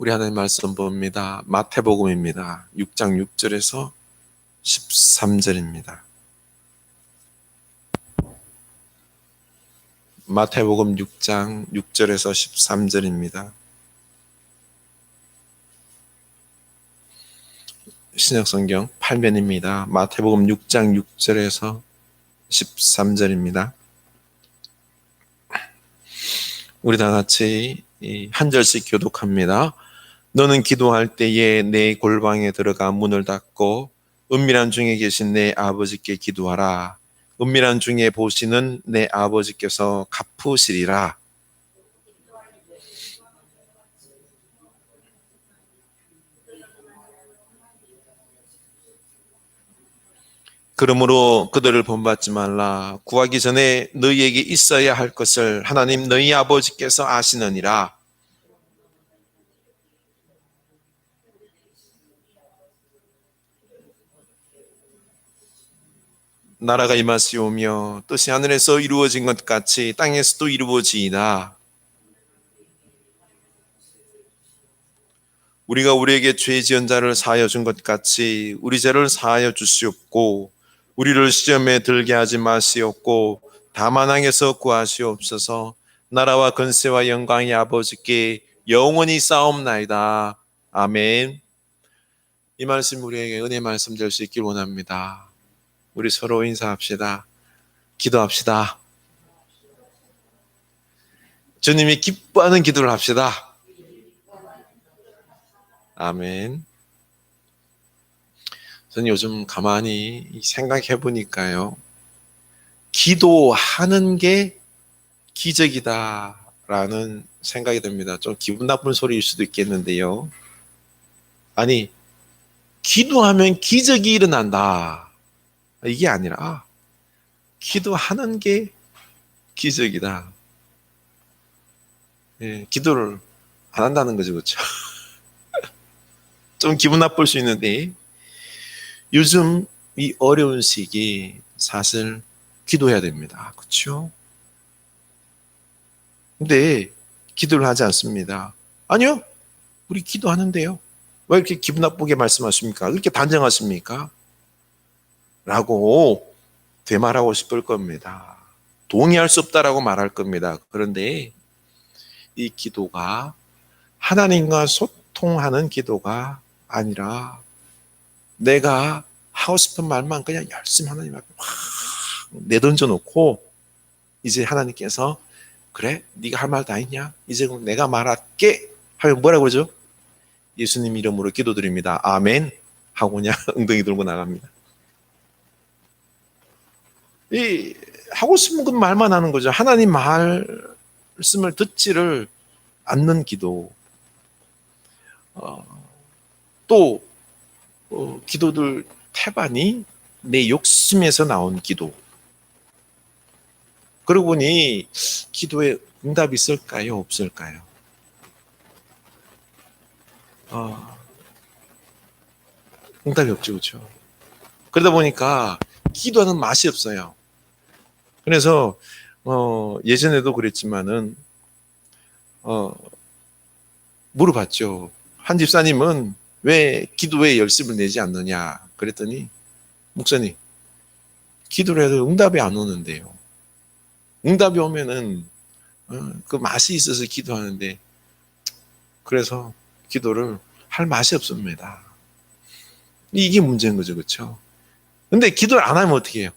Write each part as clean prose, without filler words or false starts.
우리 하나님 말씀 봅니다. 마태복음입니다. 6장 6절에서 13절입니다. 마태복음 6장 6절에서 13절입니다. 신약성경 8면입니다. 마태복음 6장 6절에서 13절입니다. 우리 다 같이 한 절씩 교독합니다. 너는 기도할 때에 내 골방에 들어가 문을 닫고 은밀한 중에 계신 내 아버지께 기도하라. 은밀한 중에 보시는 내 아버지께서 갚으시리라. 그러므로 그들을 본받지 말라. 구하기 전에 너희에게 있어야 할 것을 하나님 너희 아버지께서 아시느니라. 나라가 임하시오며 뜻이 하늘에서 이루어진 것 같이 땅에서도 이루어지이다. 우리가 우리에게 죄 지은 자를 사하여 준 것 같이 우리 죄를 사하여 주시옵고 우리를 시험에 들게 하지 마시옵고 다만 악에서 구하시옵소서. 나라와 권세와 영광이 아버지께 영원히 싸움나이다. 아멘. 이 말씀 우리에게 은혜 말씀 될 수 있길 원합니다. 우리 서로 인사합시다. 기도합시다. 주님이 기뻐하는 기도를 합시다. 아멘. 저는 요즘 가만히 생각해 보니까요. 기도하는 게 기적이다라는 생각이 듭니다. 좀 기분 나쁜 소리일 수도 있겠는데요. 아니, 기도하면 기적이 일어난다. 이게 아니라 기도하는 게 기적이다. 예, 기도를 안 한다는 거죠, 그렇죠? 좀 기분 나쁠 수 있는데 요즘 이 어려운 시기 사실 기도해야 됩니다, 그렇죠? 근데 기도를 하지 않습니다. 아니요, 우리 기도하는데요. 왜 이렇게 기분 나쁘게 말씀하십니까? 왜 이렇게 단정하십니까? 라고 되말하고 싶을 겁니다. 동의할 수 없다라고 말할 겁니다. 그런데 이 기도가 하나님과 소통하는 기도가 아니라 내가 하고 싶은 말만 그냥 열심히 하나님 앞에 확 내던져 놓고 이제 하나님께서 그래? 네가 할 말 다 했냐? 이제 그럼 내가 말할게 하면 뭐라고 그러죠? 예수님 이름으로 기도드립니다. 아멘 하고 그냥 엉덩이 들고 나갑니다. 이 하고 싶은 그 말만 하는 거죠. 하나님 말씀을 듣지를 않는 기도. 또 기도들 태반이 내 욕심에서 나온 기도. 그러고 보니 기도에 응답이 있을까요? 없을까요? 응답이 없죠, 그렇죠? 그러다 보니까 기도하는 맛이 없어요. 그래서 예전에도 그랬지만은 물어봤죠. 한 집사님은 왜 기도에 열심을 내지 않느냐 그랬더니 목사님 기도를 해도 응답이 안 오는데요. 응답이 오면은 그 맛이 있어서 기도하는데 그래서 기도를 할 맛이 없습니다. 이게 문제인 거죠, 그렇죠? 근데 기도를 안 하면 어떻게 해요?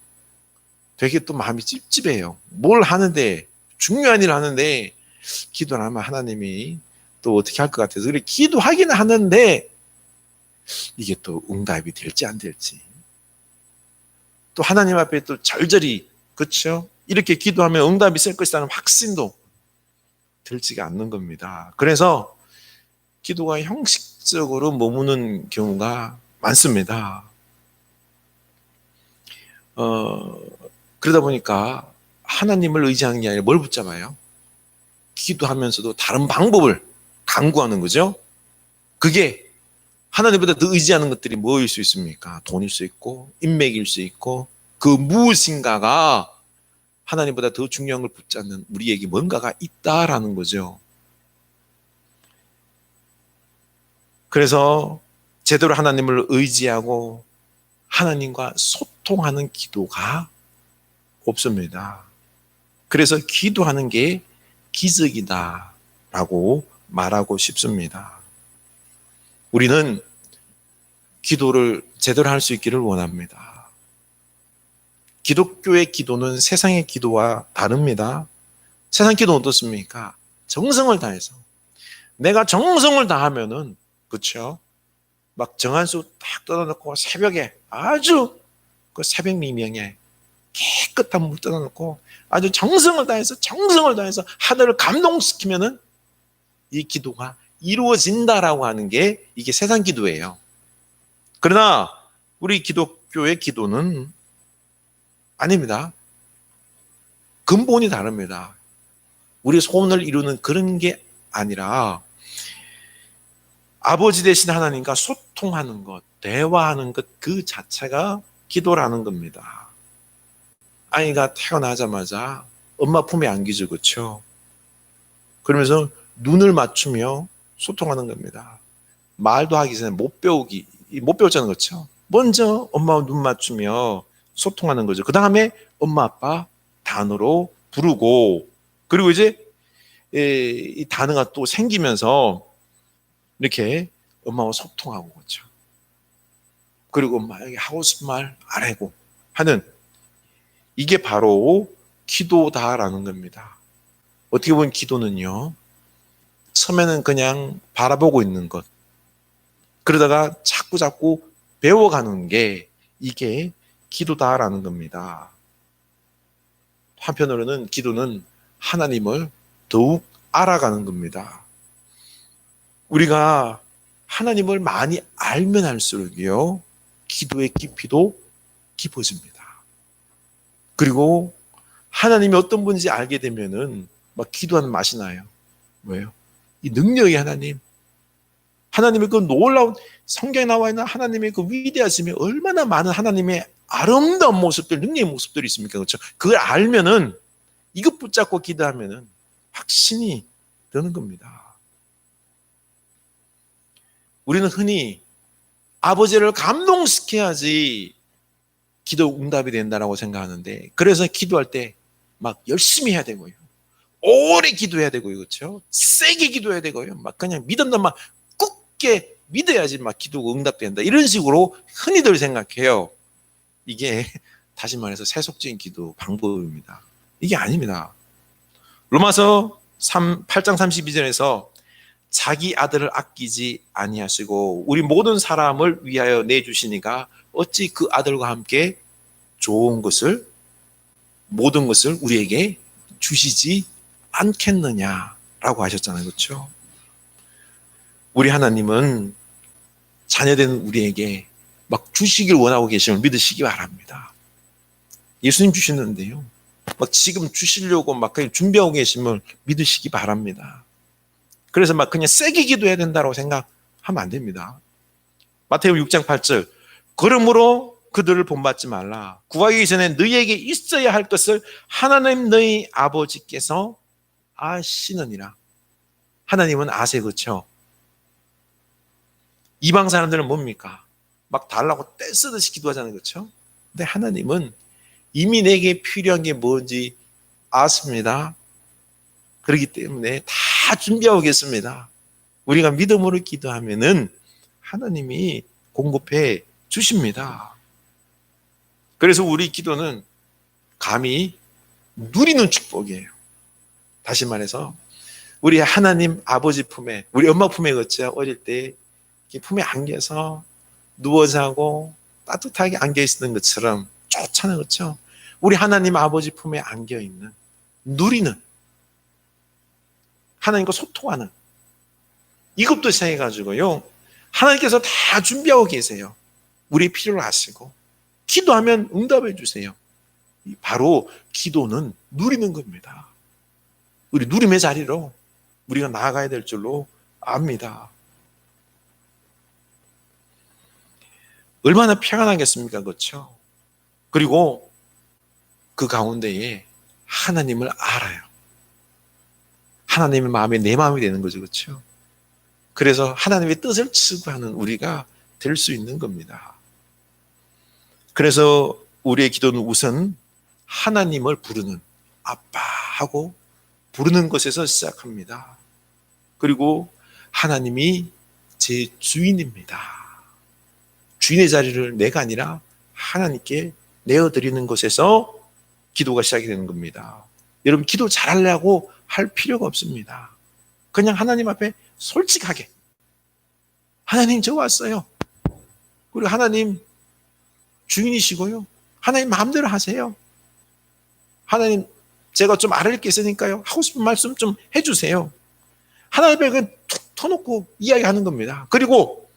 되게 또 마음이 찝찝해요. 뭘 하는데 중요한 일을 하는데 기도를 하면 하나님이 또 어떻게 할 것 같아서 그래 기도하기는 하는데 이게 또 응답이 될지 안 될지 또 하나님 앞에 또 절절히 그렇죠? 이렇게 기도하면 응답이 있을 것이라는 확신도 들지가 않는 겁니다. 그래서 기도가 형식적으로 머무는 경우가 많습니다. 그러다 보니까 하나님을 의지하는 게 아니라 뭘 붙잡아요? 기도하면서도 다른 방법을 강구하는 거죠. 그게 하나님보다 더 의지하는 것들이 뭐일 수 있습니까? 돈일 수 있고 인맥일 수 있고 그 무엇인가가 하나님보다 더 중요한 걸 붙잡는 우리에게 뭔가가 있다라는 거죠. 그래서 제대로 하나님을 의지하고 하나님과 소통하는 기도가 없습니다. 그래서 기도하는 게 기적이다라고 말하고 싶습니다. 우리는 기도를 제대로 할 수 있기를 원합니다. 기독교의 기도는 세상의 기도와 다릅니다. 세상 기도는 어떻습니까? 정성을 다해서. 내가 정성을 다하면은, 그렇죠? 막 정한수 딱 떠다놓고 새벽에 아주 그 새벽 미명에 깨끗한 물 떠다놓고 아주 정성을 다해서 하늘을 감동시키면은 이 기도가 이루어진다라고 하는 게 이게 세상 기도예요. 그러나 우리 기독교의 기도는 아닙니다. 근본이 다릅니다. 우리 소원을 이루는 그런 게 아니라 아버지 되신 하나님과 소통하는 것, 대화하는 것 그 자체가 기도라는 겁니다. 아이가 태어나자마자 엄마 품에 안기죠, 그렇죠? 그러면서 눈을 맞추며 소통하는 겁니다. 말도 하기 전에 못 배웠잖아요, 그렇죠? 먼저 엄마와 눈 맞추며 소통하는 거죠. 그 다음에 엄마, 아빠 단어로 부르고, 그리고 이제 이 단어가 또 생기면서 이렇게 엄마와 소통하고 그렇죠. 그리고 엄마 여기 하고 싶은 말 안 하고 하는 이게 바로 기도다라는 겁니다. 어떻게 보면 기도는요, 처음에는 그냥 바라보고 있는 것, 그러다가 자꾸 배워가는 게 이게 기도다라는 겁니다. 한편으로는 기도는 하나님을 더욱 알아가는 겁니다. 우리가 하나님을 많이 알면 할수록요, 기도의 깊이도 깊어집니다. 그리고 하나님이 어떤 분인지 알게 되면은 막 기도하는 맛이 나요. 왜요? 이 능력이 하나님의 그 놀라운 성경에 나와 있는 하나님의 그 위대하심이 얼마나 많은 하나님의 아름다운 모습들, 능력의 모습들이 있습니까? 그렇죠? 그걸 알면은 이것 붙잡고 기도하면은 확신이 드는 겁니다. 우리는 흔히 아버지를 감동시켜야지 기도 응답이 된다라고 생각하는데, 그래서 기도할 때 막 열심히 해야 되고요. 오래 기도해야 되고요. 그렇죠? 세게 기도해야 되고요. 막 그냥 믿음도 막 굳게 믿어야지 막 기도가 응답된다. 이런 식으로 흔히들 생각해요. 이게 다시 말해서 세속적인 기도 방법입니다. 이게 아닙니다. 로마서 8장 32절에서 자기 아들을 아끼지 아니하시고 우리 모든 사람을 위하여 내주시니까 어찌 그 아들과 함께 좋은 것을, 모든 것을 우리에게 주시지 않겠느냐라고 하셨잖아요. 그렇죠? 우리 하나님은 자녀된 우리에게 막 주시길 원하고 계심을 믿으시기 바랍니다. 예수님 주시는데요, 막 지금 주시려고 막 그냥 준비하고 계심을 믿으시기 바랍니다. 그래서 막 그냥 세게 기도해야 된다고 생각하면 안 됩니다. 마태복음 6장 8절, 그러므로 그들을 본받지 말라. 구하기 전에 너희에게 있어야 할 것을 하나님 너희 아버지께서 아시느니라. 하나님은 아세요. 그렇죠? 이방 사람들은 뭡니까? 막 달라고 떼쓰듯이 기도하잖아요. 그렇죠? 근데 하나님은 이미 내게 필요한 게 뭔지 아십니다. 그렇기 때문에 다 준비하고 계십니다. 우리가 믿음으로 기도하면은 하나님이 공급해 주십니다. 그래서 우리 기도는 감히 누리는 축복이에요. 다시 말해서 우리 하나님 아버지 품에, 우리 엄마 품에 그렇죠? 어릴 때 품에 안겨서 누워 자고 따뜻하게 안겨 있는 것처럼 좋잖아요. 그렇죠? 우리 하나님 아버지 품에 안겨 있는, 누리는, 하나님과 소통하는, 이것도 생각해가지고요, 하나님께서 다 준비하고 계세요. 우리의 필요를 아시고 기도하면 응답해 주세요. 바로 기도는 누리는 겁니다. 우리 누림의 자리로 우리가 나아가야 될 줄로 압니다. 얼마나 평안하겠습니까? 그렇죠? 그리고 그 가운데에 하나님을 알아요. 하나님의 마음이 내 마음이 되는 거죠. 그렇죠? 그래서 하나님의 뜻을 추구하는 우리가 될 수 있는 겁니다. 그래서 우리의 기도는 우선 하나님을 부르는, 아빠하고 부르는 것에서 시작합니다. 그리고 하나님이 제 주인입니다. 주인의 자리를 내가 아니라 하나님께 내어드리는 것에서 기도가 시작이 되는 겁니다. 여러분, 기도 잘하려고 할 필요가 없습니다. 그냥 하나님 앞에 솔직하게, 하나님 저 왔어요. 그리고 하나님 주인이시고요. 하나님 마음대로 하세요. 하나님 제가 좀 알을 게 있으니까요. 하고 싶은 말씀 좀 해주세요. 하나님 앞에 그냥 툭 터놓고 이야기하는 겁니다. 그리고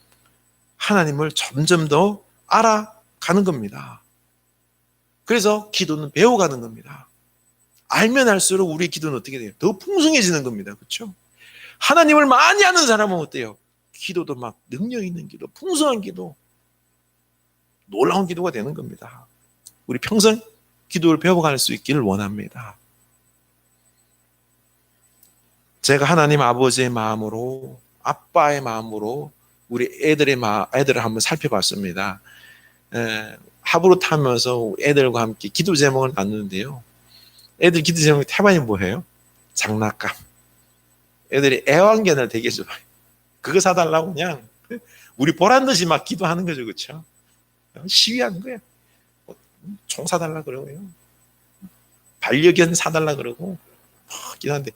하나님을 점점 더 알아가는 겁니다. 그래서 기도는 배워가는 겁니다. 알면 알수록 우리의 기도는 어떻게 돼요? 더 풍성해지는 겁니다. 그렇죠? 하나님을 많이 아는 사람은 어때요? 기도도 막 능력 있는 기도, 풍성한 기도, 놀라운 기도가 되는 겁니다. 우리 평생 기도를 배워갈 수 있기를 원합니다. 제가 하나님 아버지의 마음으로, 아빠의 마음으로 우리 애들을 한번 살펴봤습니다. 합으로 타면서 애들과 함께 기도 제목을 나누는데요. 애들 기도 제목이 태반이 뭐예요? 장난감. 애들이 애완견을 되게 좋아해요. 그거 사달라고 그냥 우리 보란 듯이 막 기도하는 거죠. 그렇죠? 시위하는 거예요. 총 사달라 그러고요. 반려견 사달라 그러고 기도하는데,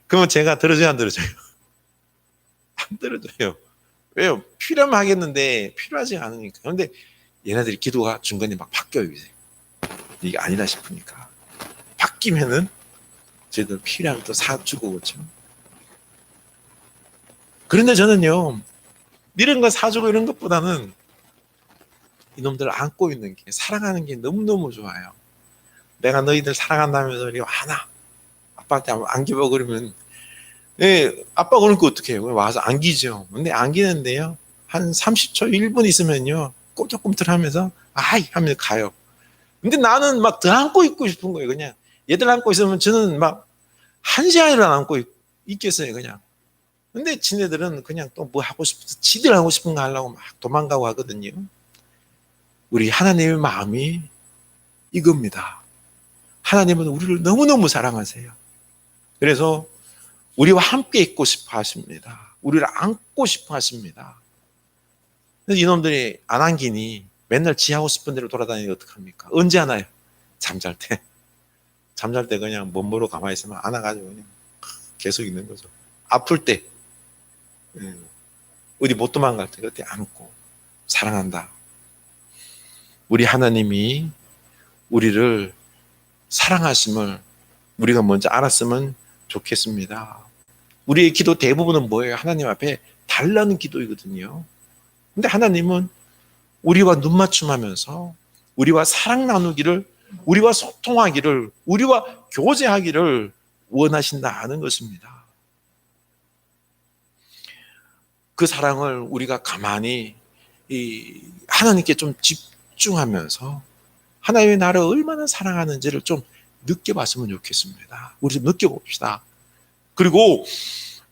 그러면 제가 들어줘요, 안 들어줘요? 안 들어줘요. 왜요? 필요하면 하겠는데 필요하지 않으니까. 그런데 얘네들이 기도가 중간에 막 바뀌어요. 이게 아니다 싶으니까. 바뀌면은 저희들 필요하면 또 사주고, 그렇죠? 그런데 저는요, 이런 거 사주고 이런 것보다는 이놈들을 안고 있는 게, 사랑하는 게 너무너무 좋아요. 내가 너희들 사랑한다면서 이리 와나 아빠한테 안겨봐 그러면, 예, 아빠 그러니까 어떻게 해요? 와서 안기죠. 근데 안기는데요, 한 30초, 1분 있으면요, 꼼짝꼼짝 하면서 아이 하면서 가요. 근데 나는 막 더 안고 있고 싶은 거예요. 그냥 얘들 안고 있으면 저는 막 1시간이나 안고 있겠어요, 그냥. 근데 지네들은 그냥 또 뭐 하고 싶어서 지들 하고 싶은 거 하려고 막 도망가고 하거든요. 우리 하나님의 마음이 이겁니다. 하나님은 우리를 너무너무 사랑하세요. 그래서 우리와 함께 있고 싶어 하십니다. 우리를 안고 싶어 하십니다. 근데 이놈들이 안 안기니 맨날 지하고 싶은 대로 돌아다니니 어떡합니까? 언제 하나요? 잠잘 때. 잠잘 때 그냥 몸으로 가만히 있으면 안아가지고 그냥 계속 있는 거죠. 아플 때, 어디 못 도망갈 때 그때 안고 사랑한다. 우리 하나님이 우리를 사랑하심을 우리가 먼저 알았으면 좋겠습니다. 우리의 기도 대부분은 뭐예요? 하나님 앞에 달라는 기도이거든요. 근데 하나님은 우리와 눈맞춤하면서 우리와 사랑 나누기를, 우리와 소통하기를, 우리와 교제하기를 원하신다는 것입니다. 그 사랑을 우리가 가만히 하나님께 좀 집중하면서 하나님이 나를 얼마나 사랑하는지를 좀 느껴봤으면 좋겠습니다. 우리 좀 느껴봅시다. 그리고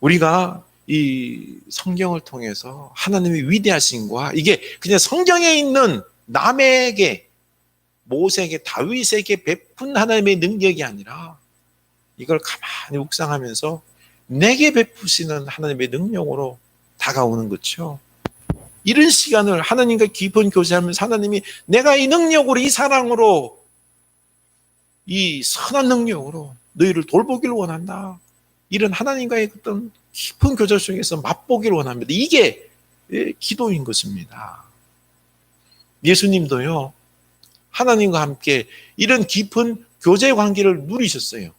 우리가 이 성경을 통해서 하나님의 위대하심과, 이게 그냥 성경에 있는 남에게, 모세에게, 다윗에게 베푼 하나님의 능력이 아니라 이걸 가만히 묵상하면서 내게 베푸시는 하나님의 능력으로 다가오는 거죠. 이런 시간을 하나님과 깊은 교제하면서 하나님이 내가 이 능력으로, 이 사랑으로, 이 선한 능력으로 너희를 돌보기를 원한다. 이런 하나님과의 어떤 깊은 교제 속에서 맛보기를 원합니다. 이게 기도인 것입니다. 예수님도요, 하나님과 함께 이런 깊은 교제 관계를 누리셨어요.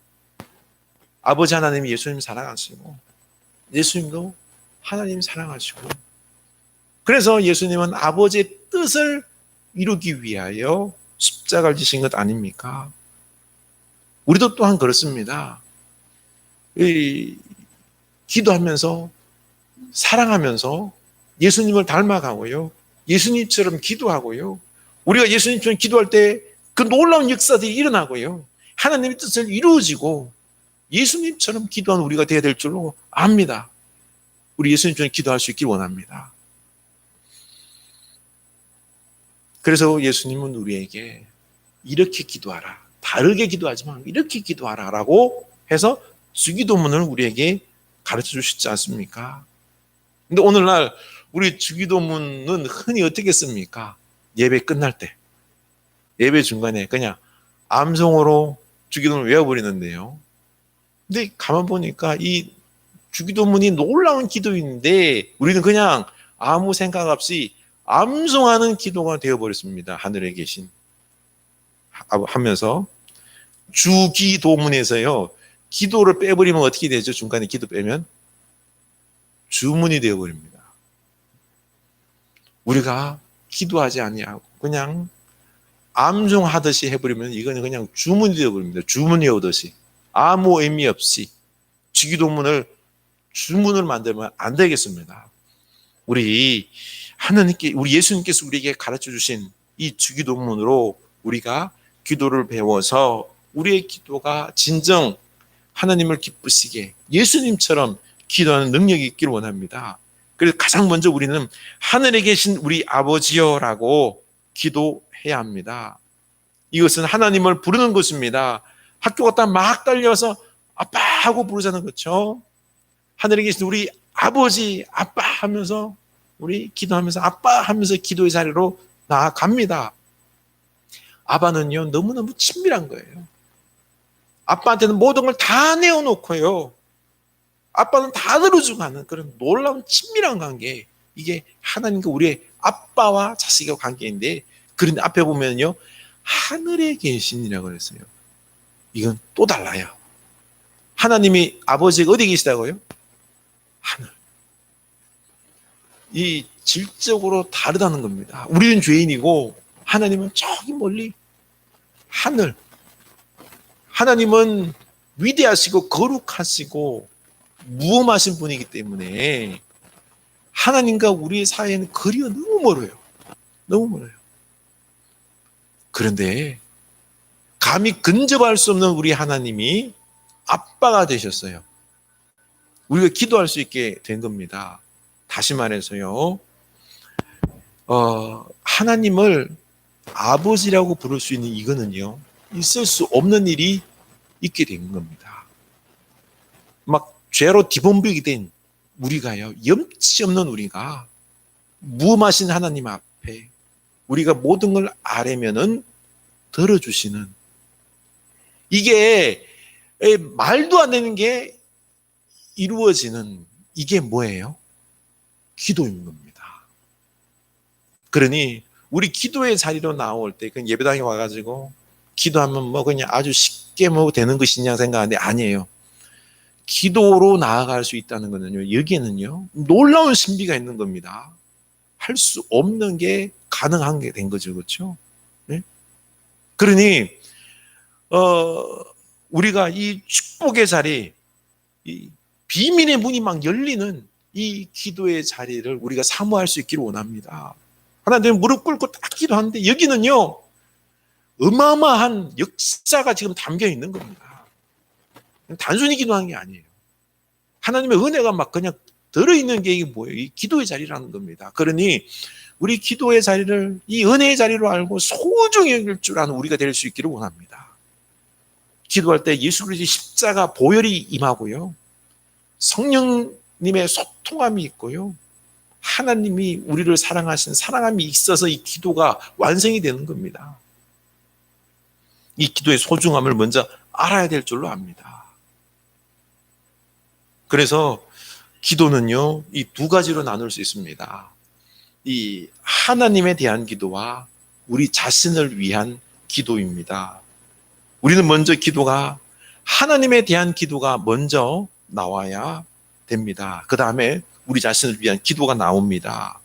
아버지 하나님이 예수님 사랑하시고, 예수님도 하나님 사랑하시고, 그래서 예수님은 아버지의 뜻을 이루기 위하여 십자가를 지신 것 아닙니까? 우리도 또한 그렇습니다. 기도하면서, 사랑하면서 예수님을 닮아가고요, 예수님처럼 기도하고요, 우리가 예수님처럼 기도할 때 그 놀라운 역사들이 일어나고요, 하나님의 뜻을 이루어지고 예수님처럼 기도하는 우리가 되어야 될 줄로 압니다. 우리 예수님처럼 기도할 수 있길 원합니다. 그래서 예수님은 우리에게 이렇게 기도하라, 다르게 기도하지만 이렇게 기도하라 라고 해서 주기도문을 우리에게 가르쳐 주시지 않습니까? 근데 오늘날 우리 주기도문은 흔히 어떻게 씁니까? 예배 끝날 때, 예배 중간에 그냥 암송으로 주기도문을 외워버리는데요. 근데 가만 보니까 이 주기도문이 놀라운 기도인데 우리는 그냥 아무 생각 없이 암송하는 기도가 되어버렸습니다. 하늘에 계신 하면서 주기도문에서요, 기도를 빼버리면 어떻게 되죠? 중간에 기도 빼면 주문이 되어버립니다. 우리가 기도하지 아니하고 그냥 암송하듯이 해버리면 이거는 그냥 주문이 되어버립니다. 주문이 오듯이 아무 의미 없이 주기도문을 주문을 만들면 안 되겠습니다. 우리 하나님께, 우리 예수님께서 우리에게 가르쳐 주신 이 주기도문으로 우리가 기도를 배워서 우리의 기도가 진정 하나님을 기쁘시게 예수님처럼 기도하는 능력이 있기를 원합니다. 그래서 가장 먼저 우리는 하늘에 계신 우리 아버지여라고 기도해야 합니다. 이것은 하나님을 부르는 것입니다. 학교 갔다 막 달려서 아빠 하고 부르자는 거죠. 하늘에 계신 우리 아버지, 아빠 하면서 우리 기도하면서 아빠 하면서 기도의 자리로 나아갑니다. 아빠는요, 너무너무 친밀한 거예요. 아빠한테는 모든 걸 다 내어놓고요, 아빠는 다 들어주고 하는 그런 놀라운 친밀한 관계, 이게 하나님과 우리의 아빠와 자식의 관계인데, 그런데 앞에 보면요, 하늘에 계신이라고 그랬어요. 이건 또 달라요. 하나님이 아버지가 어디 계시다고요? 하늘. 이 질적으로 다르다는 겁니다. 우리는 죄인이고 하나님은 저기 멀리 하늘. 하나님은 위대하시고 거룩하시고 무엄하신 분이기 때문에 하나님과 우리의 사이에는 거리가 너무 멀어요. 너무 멀어요. 그런데 감히 근접할 수 없는 우리 하나님이 아빠가 되셨어요. 우리가 기도할 수 있게 된 겁니다. 다시 말해서요, 하나님을 아버지라고 부를 수 있는 이거는요, 있을 수 없는 일이 있게 된 겁니다. 막 죄로 뒤범벅이 된 우리가요, 염치 없는 우리가 무엄하신 하나님 앞에 우리가 모든 걸 아뢰면은 들어주시는, 이게 말도 안 되는 게 이루어지는, 이게 뭐예요? 기도인 겁니다. 그러니 우리 기도의 자리로 나올 때, 그 예배당에 와가지고 기도하면 뭐 그냥 아주 쉽게 뭐 되는 것이냐 생각하는데 아니에요. 기도로 나아갈 수 있다는 거는요, 여기에는요, 놀라운 신비가 있는 겁니다. 할 수 없는 게 가능한 게 된 거죠. 그렇죠? 네? 그러니 우리가 이 축복의 자리, 이 비밀의 문이 막 열리는 이 기도의 자리를 우리가 사모할 수 있기를 원합니다. 하나님 무릎 꿇고 딱 기도하는데 여기는요, 어마어마한 역사가 지금 담겨 있는 겁니다. 단순히 기도한 게 아니에요. 하나님의 은혜가 막 그냥 들어있는 게 이게 뭐예요? 이 기도의 자리라는 겁니다. 그러니 우리 기도의 자리를 이 은혜의 자리로 알고 소중히 여길 줄 아는 우리가 될 수 있기를 원합니다. 기도할 때 예수 그리스도의 십자가 보혈이 임하고요, 성령님의 소통함이 있고요, 하나님이 우리를 사랑하신 사랑함이 있어서 이 기도가 완성이 되는 겁니다. 이 기도의 소중함을 먼저 알아야 될 줄로 압니다. 그래서 기도는요, 이 두 가지로 나눌 수 있습니다. 이 하나님에 대한 기도와 우리 자신을 위한 기도입니다. 우리는 먼저 기도가, 하나님에 대한 기도가 먼저 나와야 됩니다. 그 다음에 우리 자신을 위한 기도가 나옵니다.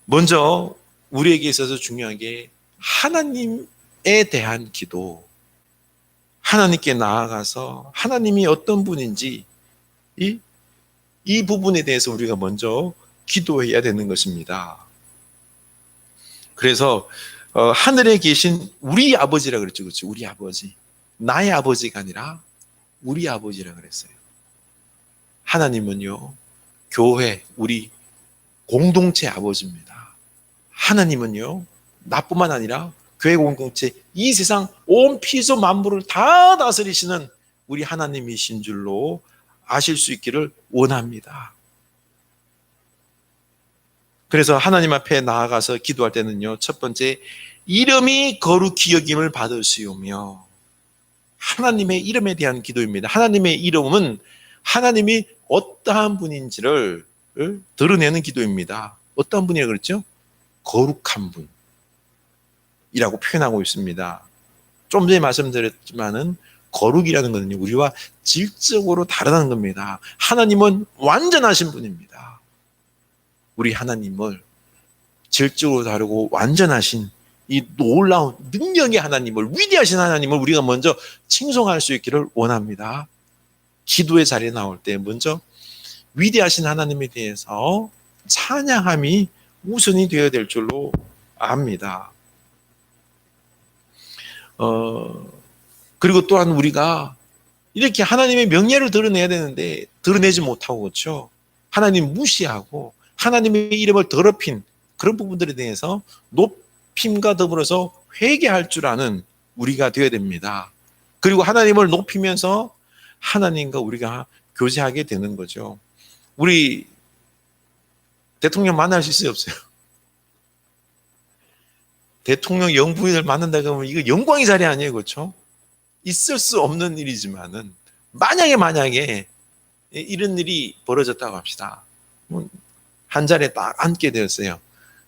먼저 우리에게 있어서 중요한 게 하나님에 대한 기도, 하나님께 나아가서 하나님이 어떤 분인지 이 부분에 대해서 우리가 먼저 기도해야 되는 것입니다. 그래서 하늘에 계신 우리 아버지라 그랬죠. 그렇죠? 우리 아버지. 나의 아버지가 아니라 우리 아버지라 그랬어요. 하나님은요, 교회, 우리 공동체 아버지입니다. 하나님은요, 나뿐만 아니라 교회 공동체, 이 세상 온 피조 만물을 다 다스리시는 우리 하나님이신 줄로 아실 수 있기를 원합니다. 그래서 하나님 앞에 나아가서 기도할 때는요, 첫 번째, 이름이 거룩히 여김을 받으시오며, 하나님의 이름에 대한 기도입니다. 하나님의 이름은 하나님이 어떠한 분인지를 드러내는 기도입니다. 어떠한 분이라고 그랬죠? 거룩한 분이라고 표현하고 있습니다. 좀 전에 말씀드렸지만은 거룩이라는 것은요, 우리와 질적으로 다르다는 겁니다. 하나님은 완전하신 분입니다. 우리 하나님을 질적으로 다르고 완전하신 이 놀라운 능력의 하나님을, 위대하신 하나님을 우리가 먼저 칭송할 수 있기를 원합니다. 기도의 자리에 나올 때 먼저 위대하신 하나님에 대해서 찬양함이 우선이 되어야 될 줄로 압니다. 그리고 또한 우리가 이렇게 하나님의 명예를 드러내야 되는데 드러내지 못하고, 그렇죠? 하나님 무시하고 하나님의 이름을 더럽힌 그런 부분들에 대해서 높임과 더불어서 회개할 줄 아는 우리가 되어야 됩니다. 그리고 하나님을 높이면서 하나님과 우리가 교제하게 되는 거죠. 우리 대통령 만날 수 있어요, 없어요? 대통령 영부인을 만난다 그러면 이거 영광의 자리 아니에요, 그렇죠? 있을 수 없는 일이지만은 만약에 이런 일이 벌어졌다고 합시다. 한 자리에 딱 앉게 되었어요.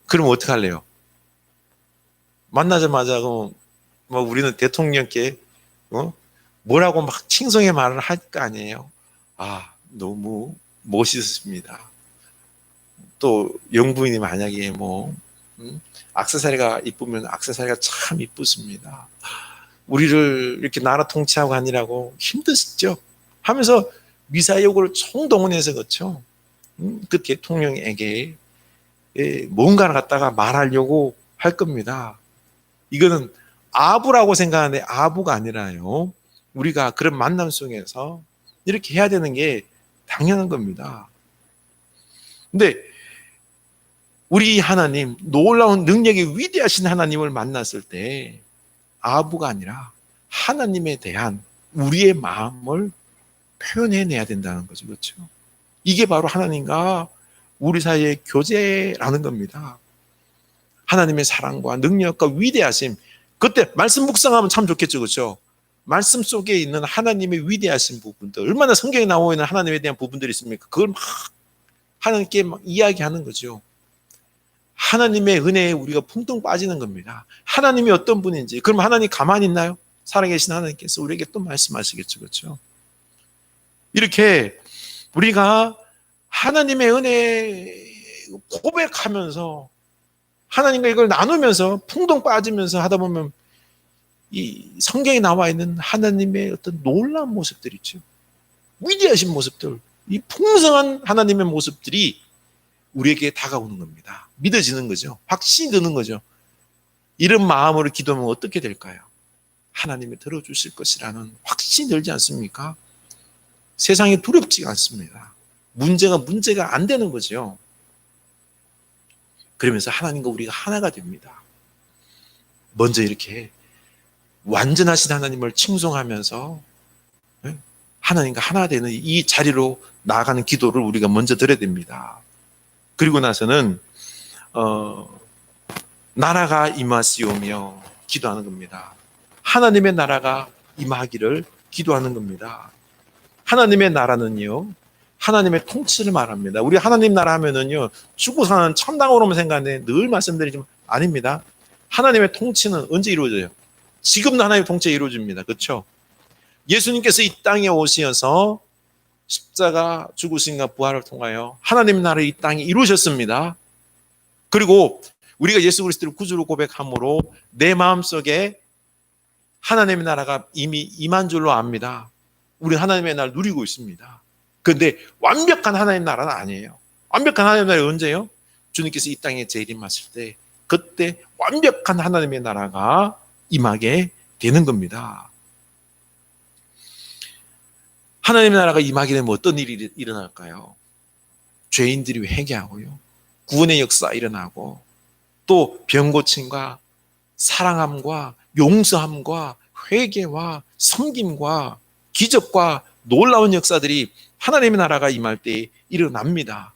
그럼 어떡할래요? 만나자마자 뭐 우리는 대통령께 뭐라고 막 칭송의 말을 할 거 아니에요. 아, 너무 멋있습니다. 또 영부인이 만약에 액세서리가 이쁘면 액세서리가 참 이쁘습니다. 우리를 이렇게 나라 통치하고 하느라고 힘드시죠? 하면서 미사여구를 총동원해서, 그렇죠? 그 대통령에게 뭔가를 갖다가 말하려고 할 겁니다. 이거는 아부라고 생각하는데 아부가 아니라요, 우리가 그런 만남 속에서 이렇게 해야 되는 게 당연한 겁니다. 근데 우리 하나님, 놀라운 능력이 위대하신 하나님을 만났을 때 아부가 아니라 하나님에 대한 우리의 마음을 표현해내야 된다는 거죠, 그렇죠? 이게 바로 하나님과 우리 사이의 교제라는 겁니다. 하나님의 사랑과 능력과 위대하심, 그때 말씀 묵상하면 참 좋겠죠, 그렇죠? 말씀 속에 있는 하나님의 위대하신 부분들, 얼마나 성경에 나와 있는 하나님에 대한 부분들이 있습니까? 그걸 막 하나님께 막 이야기하는 거죠. 하나님의 은혜에 우리가 풍덩 빠지는 겁니다. 하나님이 어떤 분인지. 그럼 하나님 가만히 있나요? 살아계신 하나님께서 우리에게 또 말씀하시겠죠, 그렇죠? 이렇게 우리가 하나님의 은혜 고백하면서 하나님과 이걸 나누면서 풍덩 빠지면서 하다 보면 이 성경에 나와 있는 하나님의 어떤 놀라운 모습들 있죠. 위대하신 모습들, 이 풍성한 하나님의 모습들이 우리에게 다가오는 겁니다. 믿어지는 거죠. 확신이 드는 거죠. 이런 마음으로 기도하면 어떻게 될까요? 하나님이 들어주실 것이라는 확신이 들지 않습니까? 세상이 두렵지가 않습니다. 문제가 안 되는 거죠. 그러면서 하나님과 우리가 하나가 됩니다. 먼저 이렇게 완전하신 하나님을 칭송하면서 하나님과 하나 되는 이 자리로 나아가는 기도를 우리가 먼저 드려야 됩니다. 그리고 나서는 나라가 임하시오며 기도하는 겁니다. 하나님의 나라가 임하기를 기도하는 겁니다. 하나님의 나라는요, 하나님의 통치를 말합니다. 우리 하나님 나라 하면은요, 죽고 사는 천당으로만 생각하는데 늘 말씀드리지만 아닙니다. 하나님의 통치는 언제 이루어져요? 지금도 하나님의 통치가 이루어집니다. 그렇죠? 예수님께서 이 땅에 오셔서 십자가 죽으심과 부활을 통하여 하나님 나라의 이 땅에 이루셨습니다. 그리고 우리가 예수 그리스도를 구주로 고백함으로 내 마음속에 하나님의 나라가 이미 임한 줄로 압니다. 우리 하나님의 나라를 누리고 있습니다. 그런데 완벽한 하나님의 나라는 아니에요. 완벽한 하나님의 나라는 언제요? 주님께서 이 땅에 재림하실 때, 그때 완벽한 하나님의 나라가 임하게 되는 겁니다. 하나님의 나라가 임하게 되면 어떤 일이 일어날까요? 죄인들이 회개하고요. 구원의 역사 일어나고 또 병고침과 사랑함과 용서함과 회개와 섬김과 기적과 놀라운 역사들이 하나님의 나라가 임할 때 일어납니다.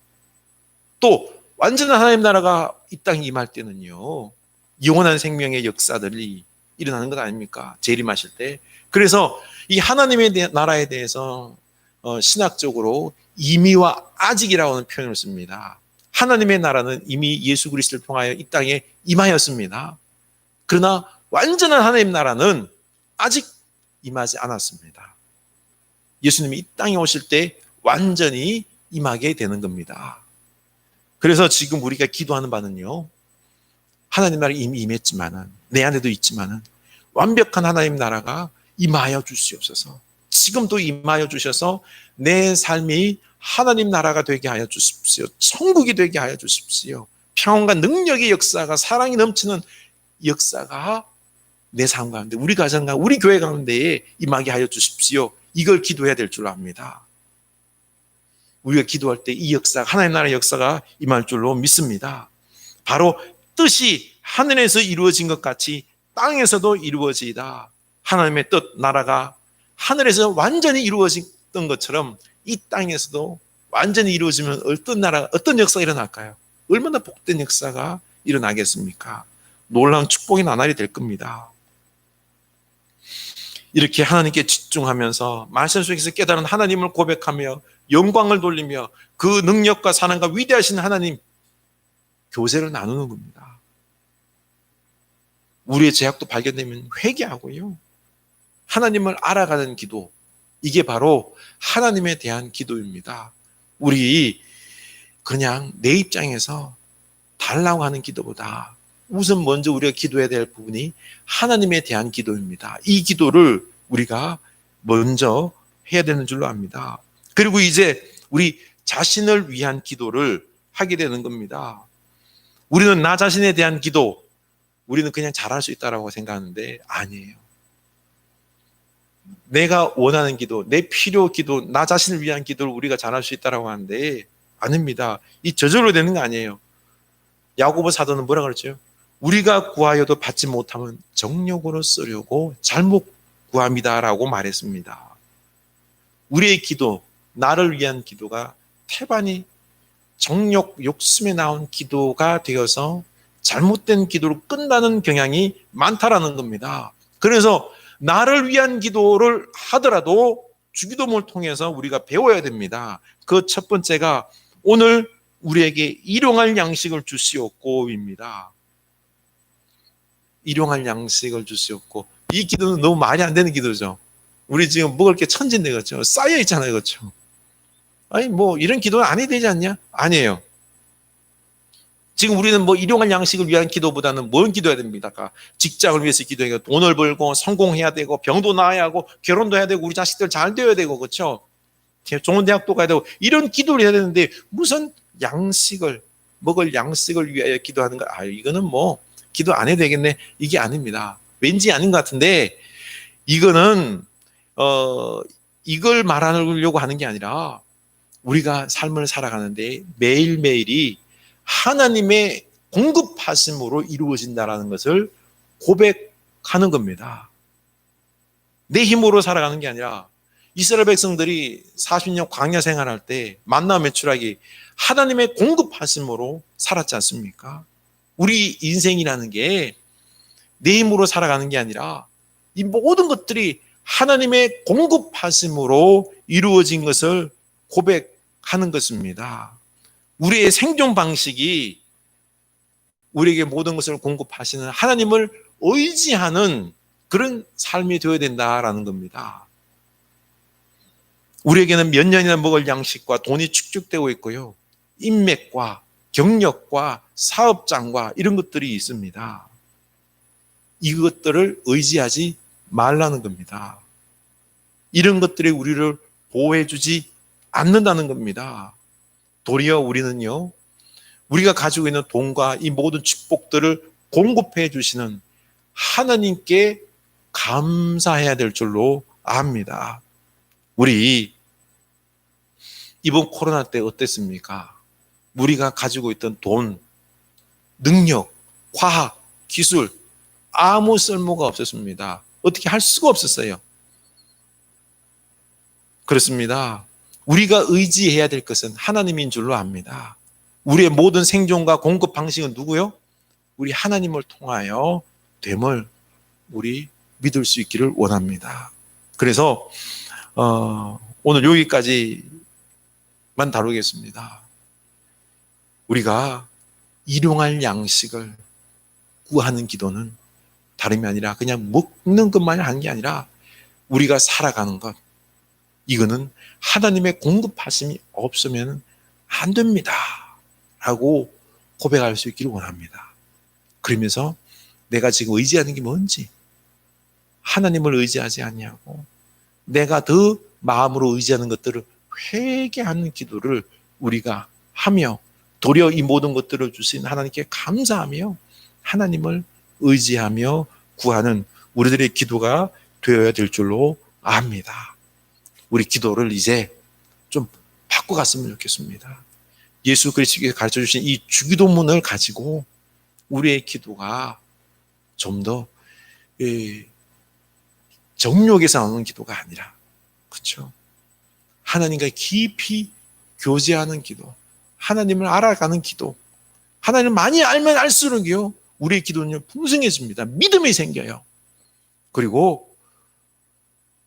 또 완전한 하나님의 나라가 이 땅에 임할 때는요, 영원한 생명의 역사들이 일어나는 것 아닙니까? 재림하실 때. 그래서 이 하나님의 나라에 대해서 신학적으로 이미와 아직이라고 하는 표현을 씁니다. 하나님의 나라는 이미 예수 그리스도를 통하여 이 땅에 임하였습니다. 그러나 완전한 하나님 나라는 아직 임하지 않았습니다. 예수님이 이 땅에 오실 때 완전히 임하게 되는 겁니다. 그래서 지금 우리가 기도하는 바는요, 하나님 나라가 이미 임했지만은, 내 안에도 있지만은, 완벽한 하나님 나라가 임하여 주시옵소서. 지금도 임하여 주셔서 내 삶이 하나님 나라가 되게 하여 주십시오. 천국이 되게 하여 주십시오. 평안과 능력의 역사가, 사랑이 넘치는 역사가 내 삶 가운데, 우리 가정과 우리 교회 가운데에 임하게 하여 주십시오. 이걸 기도해야 될 줄 압니다. 우리가 기도할 때 이 역사, 하나님 나라의 역사가 임할 줄로 믿습니다. 바로 뜻이 하늘에서 이루어진 것 같이 땅에서도 이루어지이다. 하나님의 뜻, 나라가 하늘에서 완전히 이루어졌던 것처럼 이 땅에서도 완전히 이루어지면 어떤 나라, 어떤 역사가 일어날까요? 얼마나 복된 역사가 일어나겠습니까? 놀라운 축복의 나날이 될 겁니다. 이렇게 하나님께 집중하면서 말씀 속에서 깨달은 하나님을 고백하며 영광을 돌리며 그 능력과 사랑과 위대하신 하나님 교제를 나누는 겁니다. 우리의 죄악도 발견되면 회개하고요, 하나님을 알아가는 기도, 이게 바로 하나님에 대한 기도입니다. 우리 그냥 내 입장에서 달라고 하는 기도보다 우선 먼저 우리가 기도해야 될 부분이 하나님에 대한 기도입니다. 이 기도를 우리가 먼저 해야 되는 줄로 압니다. 그리고 이제 우리 자신을 위한 기도를 하게 되는 겁니다. 우리는 나 자신에 대한 기도, 우리는 그냥 잘할 수 있다고 생각하는데 아니에요. 내가 원하는 기도, 내 필요 기도, 나 자신을 위한 기도를 우리가 잘할 수 있다고 하는데 아닙니다. 이 저절로 되는 거 아니에요. 야고보 사도는 뭐라 그랬죠? 우리가 구하여도 받지 못하면 정욕으로 쓰려고 잘못 구합니다라고 말했습니다. 우리의 기도, 나를 위한 기도가 태반이 정욕, 욕심에 나온 기도가 되어서 잘못된 기도로 끝나는 경향이 많다라는 겁니다. 그래서 나를 위한 기도를 하더라도 주기도문을 통해서 우리가 배워야 됩니다. 그 첫 번째가 오늘 우리에게 일용할 양식을 주시옵고입니다. 일용할 양식을 주시옵고, 이 기도는 너무 말이 안 되는 기도죠. 우리 지금 먹을 게 천진데 그렇죠. 쌓여 있잖아요, 그렇죠. 아니 뭐 이런 기도는 안 해야 되지 않냐? 아니에요. 지금 우리는 뭐 일용할 양식을 위한 기도보다는 뭘 기도해야 됩니까? 직장을 위해서 기도해야 되고, 돈을 벌고 성공해야 되고, 병도 나아야 하고, 결혼도 해야 되고, 우리 자식들 잘 되어야 되고, 그렇죠? 좋은 대학도 가야 되고, 이런 기도를 해야 되는데 무슨 양식을, 먹을 양식을 위하여 기도하는 거? 아, 이거는 뭐 기도 안 해도 되겠네. 이게 아닙니다. 왠지 아닌 것 같은데, 이거는 이걸 말하려고 하는 게 아니라 우리가 삶을 살아가는데 매일매일이 하나님의 공급하심으로 이루어진다는 것을 고백하는 겁니다. 내 힘으로 살아가는 게 아니라 이스라엘 백성들이 40년 광야 생활할 때 만나 매출하기 하나님의 공급하심으로 살았지 않습니까? 우리 인생이라는 게 내 힘으로 살아가는 게 아니라 이 모든 것들이 하나님의 공급하심으로 이루어진 것을 고백하는 것입니다. 우리의 생존 방식이 우리에게 모든 것을 공급하시는 하나님을 의지하는 그런 삶이 되어야 된다라는 겁니다. 우리에게는 몇 년이나 먹을 양식과 돈이 축적되고 있고요, 인맥과 경력과 사업장과 이런 것들이 있습니다. 이것들을 의지하지 말라는 겁니다. 이런 것들이 우리를 보호해주지 않는다는 겁니다. 도리어 우리는요, 우리가 가지고 있는 돈과 이 모든 축복들을 공급해 주시는 하나님께 감사해야 될 줄로 압니다. 우리 이번 코로나 때 어땠습니까? 우리가 가지고 있던 돈, 능력, 과학, 기술 아무 쓸모가 없었습니다. 어떻게 할 수가 없었어요. 그렇습니다. 우리가 의지해야 될 것은 하나님인 줄로 압니다. 우리의 모든 생존과 공급 방식은 누구요? 우리 하나님을 통하여 됨을 우리 믿을 수 있기를 원합니다. 그래서 오늘 여기까지만 다루겠습니다. 우리가 일용할 양식을 구하는 기도는 다름이 아니라 그냥 먹는 것만 한 게 아니라 우리가 살아가는 것, 이거는 하나님의 공급하심이 없으면 안 됩니다 라고 고백할 수 있기를 원합니다. 그러면서 내가 지금 의지하는 게 뭔지, 하나님을 의지하지 않냐고, 내가 더 마음으로 의지하는 것들을 회개하는 기도를 우리가 하며 도리어 이 모든 것들을 주신 하나님께 감사하며 하나님을 의지하며 구하는 우리들의 기도가 되어야 될 줄로 압니다. 우리 기도를 이제 좀 바꿔갔으면 좋겠습니다. 예수 그리스도께서 가르쳐 주신 이 주기도문을 가지고 우리의 기도가 좀 더 정욕에서 나오는 기도가 아니라, 그렇죠? 하나님과 깊이 교제하는 기도, 하나님을 알아가는 기도, 하나님을 많이 알면 알수록요 우리의 기도는 풍성해집니다. 믿음이 생겨요. 그리고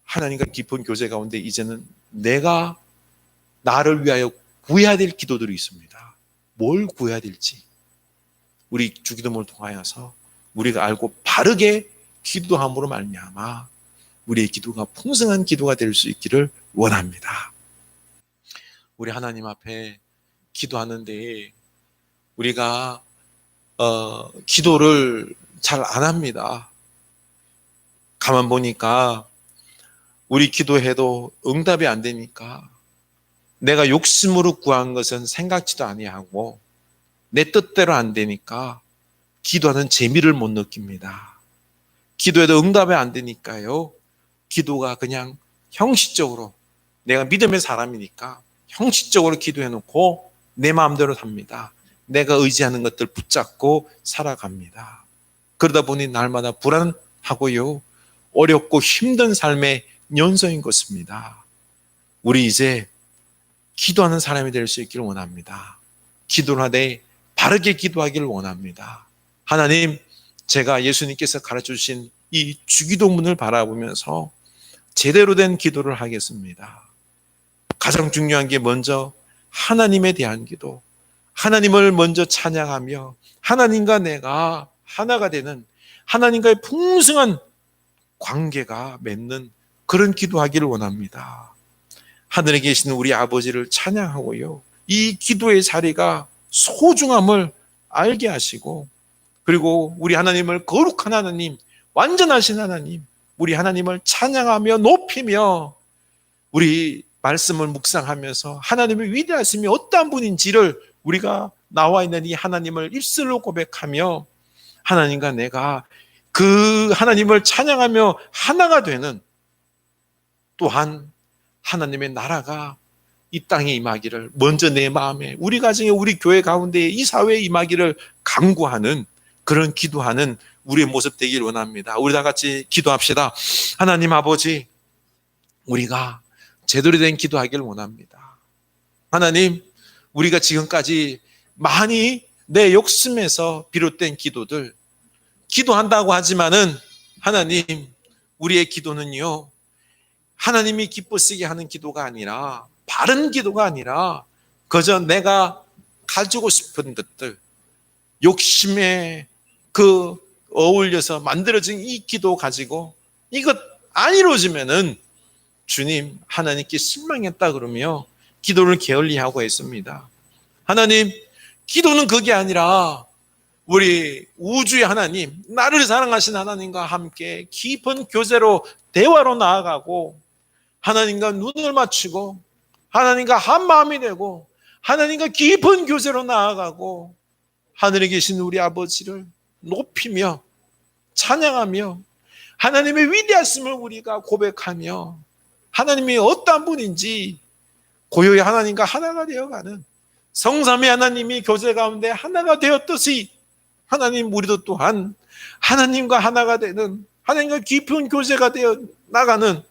하나님과 깊은 교제 가운데 이제는 내가 나를 위하여 구해야 될 기도들이 있습니다. 뭘 구해야 될지 우리 주기도문을 통하여서 우리가 알고 바르게 기도함으로 말미암아 우리의 기도가 풍성한 기도가 될 수 있기를 원합니다. 우리 하나님 앞에 기도하는데 우리가 기도를 잘 안 합니다. 가만 보니까 우리 기도해도 응답이 안 되니까 내가 욕심으로 구한 것은 생각지도 아니하고 내 뜻대로 안 되니까 기도하는 재미를 못 느낍니다. 기도해도 응답이 안 되니까요, 기도가 그냥 형식적으로, 내가 믿음의 사람이니까 형식적으로 기도해놓고 내 마음대로 삽니다. 내가 의지하는 것들 붙잡고 살아갑니다. 그러다 보니 날마다 불안하고요, 어렵고 힘든 삶의 연속인 것입니다. 우리 이제 기도하는 사람이 될 수 있기를 원합니다. 기도를 하되 바르게 기도하기를 원합니다. 하나님, 제가 예수님께서 가르쳐 주신 이 주기도문을 바라보면서 제대로 된 기도를 하겠습니다. 가장 중요한 게 먼저 하나님에 대한 기도, 하나님을 먼저 찬양하며 하나님과 내가 하나가 되는, 하나님과의 풍성한 관계가 맺는 그런 기도하기를 원합니다. 하늘에 계신 우리 아버지를 찬양하고요, 이 기도의 자리가 소중함을 알게 하시고, 그리고 우리 하나님을 거룩한 하나님, 완전하신 하나님, 우리 하나님을 찬양하며 높이며 우리 말씀을 묵상하면서 하나님의 위대하심이 어떠한 분인지를 우리가 나와 있는 이 하나님을 입술로 고백하며 하나님과 내가 그 하나님을 찬양하며 하나가 되는, 또한 하나님의 나라가 이 땅에 임하기를, 먼저 내 마음에, 우리 가정에, 우리 교회 가운데, 이 사회에 임하기를 간구하는 그런 기도하는 우리의 모습 되길 원합니다. 우리 다 같이 기도합시다. 하나님 아버지, 우리가 제대로 된 기도하기를 원합니다. 하나님, 우리가 지금까지 많이 내 욕심에서 비롯된 기도들, 기도한다고 하지만은 하나님, 우리의 기도는요, 하나님이 기쁘시게 하는 기도가 아니라, 바른 기도가 아니라 그저 내가 가지고 싶은 것들, 욕심에 어울려서 만들어진 이 기도 가지고 이것 안 이루어지면은 주님, 하나님께 실망했다 그러며 기도를 게을리하고 했습니다. 하나님, 기도는 그게 아니라 우리 우주의 하나님, 나를 사랑하신 하나님과 함께 깊은 교제로, 대화로 나아가고 하나님과 눈을 맞추고 하나님과 한 마음이 되고 하나님과 깊은 교제로 나아가고 하늘에 계신 우리 아버지를 높이며 찬양하며 하나님의 위대하심을 우리가 고백하며 하나님이 어떠한 분인지 고요히 하나님과 하나가 되어가는 성삼위 하나님이 교제 가운데 하나가 되었듯이 하나님 우리도 또한 하나님과 하나가 되는 하나님과 깊은 교제가 되어 나가는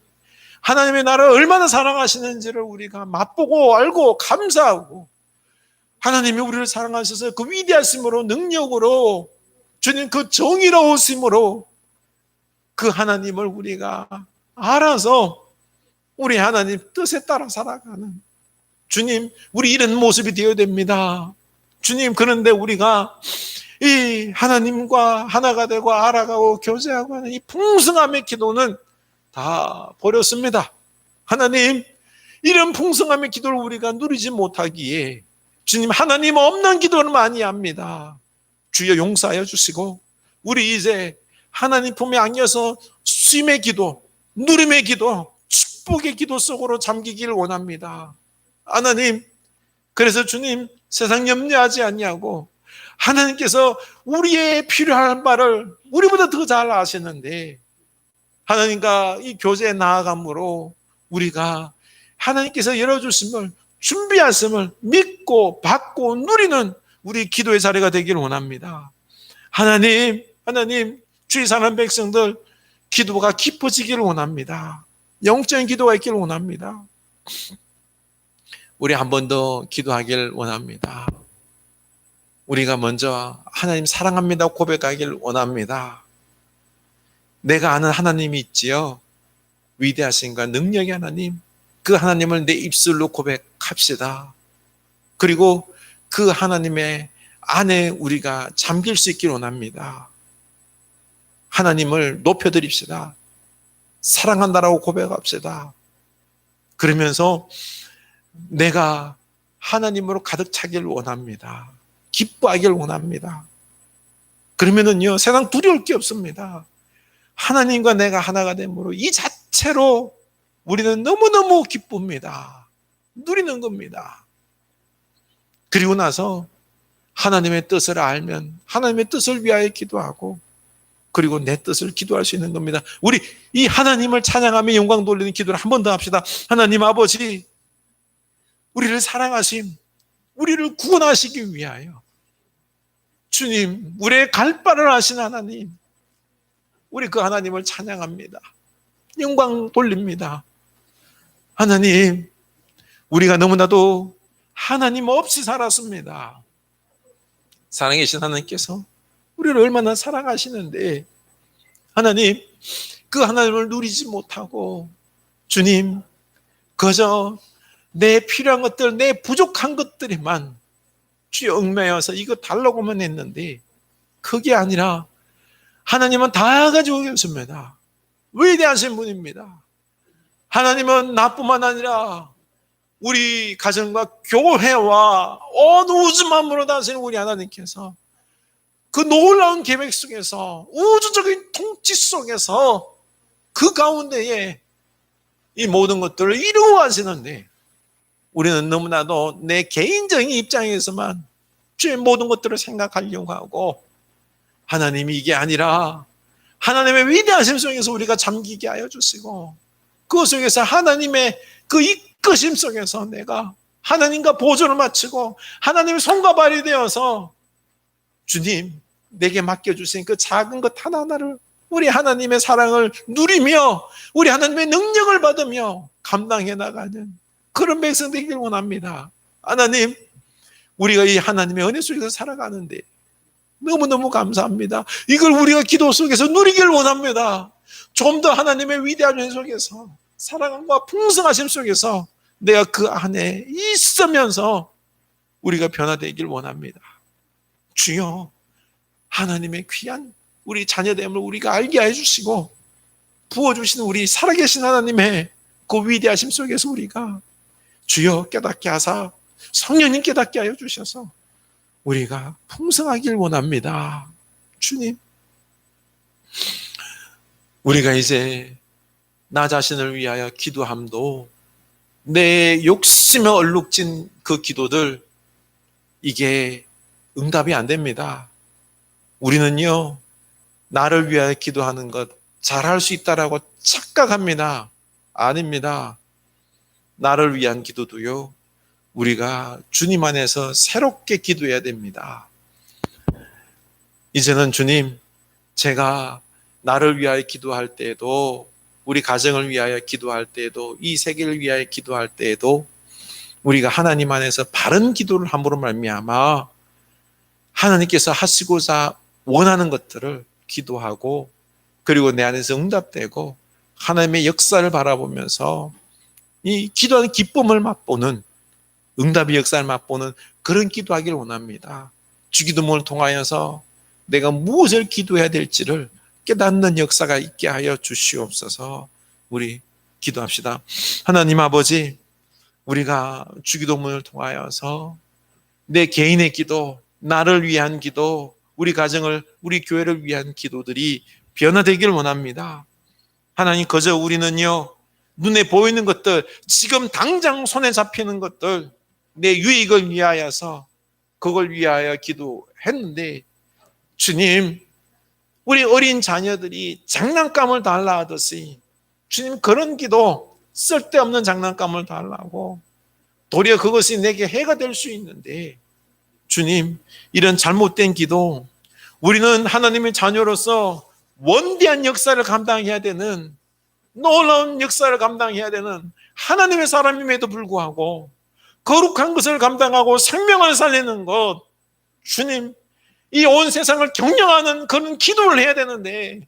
하나님의 나라를 얼마나 사랑하시는지를 우리가 맛보고 알고 감사하고 하나님이 우리를 사랑하셔서 그 위대하심으로 능력으로 주님 그 정의로우심으로 그 하나님을 우리가 알아서 우리 하나님 뜻에 따라 살아가는 주님 우리 이런 모습이 되어야 됩니다. 주님 그런데 우리가 이 하나님과 하나가 되고 알아가고 교제하고 하는 이 풍성함의 기도는 다 버렸습니다. 하나님 이런 풍성함의 기도를 우리가 누리지 못하기에 주님 하나님 없는 기도를 많이 합니다. 주여 용서하여 주시고 우리 이제 하나님 품에 안겨서 쉼의 기도, 누림의 기도, 축복의 기도 속으로 잠기기를 원합니다. 하나님 그래서 주님 세상 염려하지 않냐고 하나님께서 우리의 필요한 바를 우리보다 더 잘 아시는데 하나님과 이 교제에 나아감으로 우리가 하나님께서 열어주심을 준비하심을 믿고 받고 누리는 우리 기도의 자리가 되기를 원합니다. 하나님 주의 사는 백성들 기도가 깊어지기를 원합니다. 영적인 기도가 있기를 원합니다. 우리 한 번 더 기도하기를 원합니다. 우리가 먼저 하나님 사랑합니다 고백하기를 원합니다. 내가 아는 하나님이 있지요. 위대하신가 능력의 하나님. 그 하나님을 내 입술로 고백합시다. 그리고 그 하나님의 안에 우리가 잠길 수 있기를 원합니다. 하나님을 높여드립시다. 사랑한다라고 고백합시다. 그러면서 내가 하나님으로 가득 차기를 원합니다. 기뻐하기를 원합니다. 그러면은요 세상 두려울 게 없습니다. 하나님과 내가 하나가 됨으로 이 자체로 우리는 너무너무 기쁩니다. 누리는 겁니다. 그리고 나서 하나님의 뜻을 알면 하나님의 뜻을 위하여 기도하고 그리고 내 뜻을 기도할 수 있는 겁니다. 우리 이 하나님을 찬양하며 영광 돌리는 기도를 한 번 더 합시다. 하나님 아버지 우리를 사랑하심 우리를 구원하시기 위하여 주님 우리의 갈 바를 아신 하나님 우리 그 하나님을 찬양합니다. 영광 돌립니다. 하나님 우리가 너무나도 하나님 없이 살았습니다. 사랑하신 하나님께서 우리를 얼마나 사랑하시는데 하나님 그 하나님을 누리지 못하고 주님 그저 내 필요한 것들 내 부족한 것들에만 주여 얽매여서 이거 달라고만 했는데 그게 아니라 하나님은 다 가지고 계십니다. 위대하신 분입니다. 하나님은 나뿐만 아니라 우리 가정과 교회와 온 우주 만물을 다스리는 우리 하나님께서 그 놀라운 계획 속에서 우주적인 통치 속에서 그 가운데에 이 모든 것들을 이루어 하시는데 우리는 너무나도 내 개인적인 입장에서만 주의 모든 것들을 생각하려고 하고 하나님이 이게 아니라 하나님의 위대하심 속에서 우리가 잠기게 하여 주시고 그 속에서 하나님의 그 이끄심 속에서 내가 하나님과 보조를 마치고 하나님의 손과 발이 되어서 주님 내게 맡겨주신 그 작은 것 하나하나를 우리 하나님의 사랑을 누리며 우리 하나님의 능력을 받으며 감당해 나가는 그런 백성 되기를 원합니다. 하나님 우리가 이 하나님의 은혜 속에서 살아가는데 너무너무 감사합니다. 이걸 우리가 기도 속에서 누리길 원합니다. 좀 더 하나님의 위대한 은혜 속에서 사랑과 풍성하심 속에서 내가 그 안에 있으면서 우리가 변화되길 원합니다. 주여 하나님의 귀한 우리 자녀됨을 우리가 알게 해주시고 부어주시는 우리 살아계신 하나님의 그 위대하심 속에서 우리가 주여 깨닫게 하사 성령님 깨닫게 하여 주셔서 우리가 풍성하길 원합니다. 주님 우리가 이제 나 자신을 위하여 기도함도 내 욕심에 얼룩진 그 기도들 이게 응답이 안 됩니다. 우리는요 나를 위하여 기도하는 것 잘할 수 있다라고 착각합니다. 아닙니다. 나를 위한 기도도요, 우리가 주님 안에서 새롭게 기도해야 됩니다. 이제는 주님, 제가 나를 위하여 기도할 때에도, 우리 가정을 위하여 기도할 때에도, 이 세계를 위하여 기도할 때에도 우리가 하나님 안에서 바른 기도를 함으로 말미암아 하나님께서 하시고자 원하는 것들을 기도하고, 그리고 내 안에서 응답되고 하나님의 역사를 바라보면서 이 기도하는 기쁨을 맛보는, 응답의 역사를 맛보는 그런 기도하기를 원합니다. 주기도문을 통하여서 내가 무엇을 기도해야 될지를 깨닫는 역사가 있게 하여 주시옵소서. 우리 기도합시다. 하나님 아버지, 우리가 주기도문을 통하여서 내 개인의 기도, 나를 위한 기도, 우리 가정을, 우리 교회를 위한 기도들이 변화되기를 원합니다. 하나님, 그저 우리는요, 눈에 보이는 것들, 지금 당장 손에 잡히는 것들, 내 유익을 위하여서 그걸 위하여 기도했는데, 주님, 우리 어린 자녀들이 장난감을 달라 하듯이 주님, 그런 기도, 쓸데없는 장난감을 달라고, 도리어 그것이 내게 해가 될 수 있는데, 주님, 이런 잘못된 기도, 우리는 하나님의 자녀로서 원대한 역사를 감당해야 되는, 놀라운 역사를 감당해야 되는 하나님의 사람임에도 불구하고 거룩한 것을 감당하고 생명을 살리는 것, 주님, 이 온 세상을 경영하는 그런 기도를 해야 되는데,